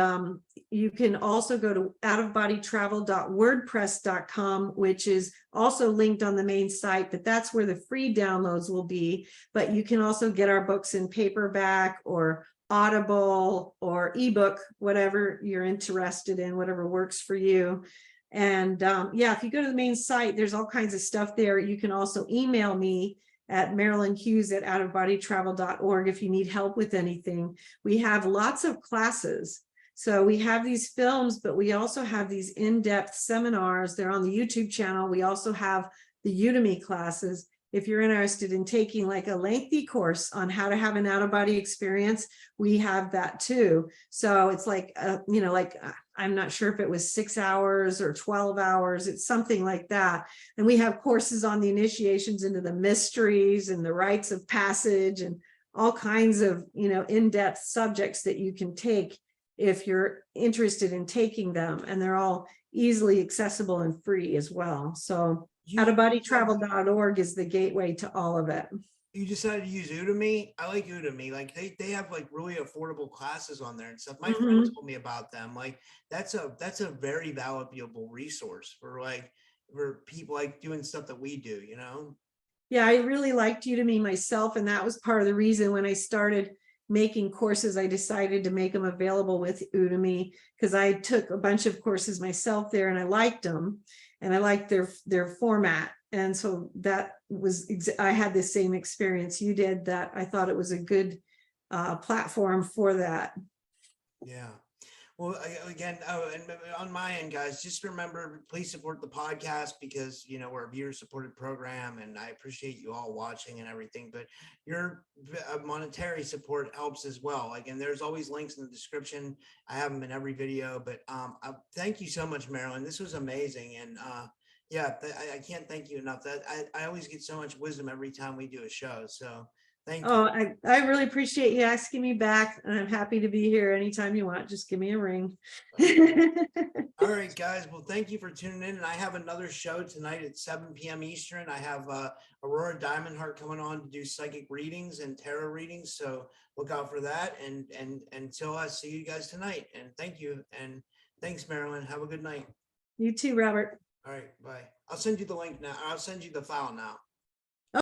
you can also go to outofbodytravel.wordpress.com, which is also linked on the main site, but that's where the free downloads will be. But you can also get our books in paperback or Audible or ebook, whatever you're interested in, whatever works for you. And if you go to the main site, there's all kinds of stuff there. You can also email me at Marilynn Hughes at outofbodytravel.org if you need help with anything. We have lots of classes. So we have these films, but we also have these in-depth seminars. They're on the YouTube channel. We also have the Udemy classes. If you're interested in taking like a lengthy course on how to have an out-of-body experience, we have that too. So it's like, I'm not sure if it was 6 hours or 12 hours. It's something like that. And we have courses on the initiations into the mysteries and the rites of passage and all kinds of, in-depth subjects that you can take if you're interested in taking them. And they're all easily accessible and free as well. So outofbodytravel.org is the gateway to all of it. You decided to use Udemy. I like Udemy. Like they have like really affordable classes on there and stuff. My friends told me about them. Like that's a very valuable resource for people like doing stuff that we do, Yeah, I really liked Udemy myself, and that was part of the reason when I started making courses, I decided to make them available with Udemy, because I took a bunch of courses myself there and I liked them and I liked their format. And so that was, I had the same experience you did, that I thought it was a good platform for that. Yeah. Well, again, and on my end, guys, just remember, please support the podcast because, we're a viewer-supported program, and I appreciate you all watching and everything, but your monetary support helps as well. Again, there's always links in the description. I have them in every video, but thank you so much, Marilynn. This was amazing, and I can't thank you enough. That I always get so much wisdom every time we do a show, so Thank you. Oh, I really appreciate you asking me back, and I'm happy to be here anytime you want. Just give me a ring. All right, guys. Well, thank you for tuning in. And I have another show tonight at 7 p.m. Eastern. I have Aurora Diamondheart coming on to do psychic readings and tarot readings. So look out for that. And until I see you guys tonight. And thank you. And thanks, Marilynn. Have a good night. You too, Robert. All right. Bye. I'll send you the link now. I'll send you the file now.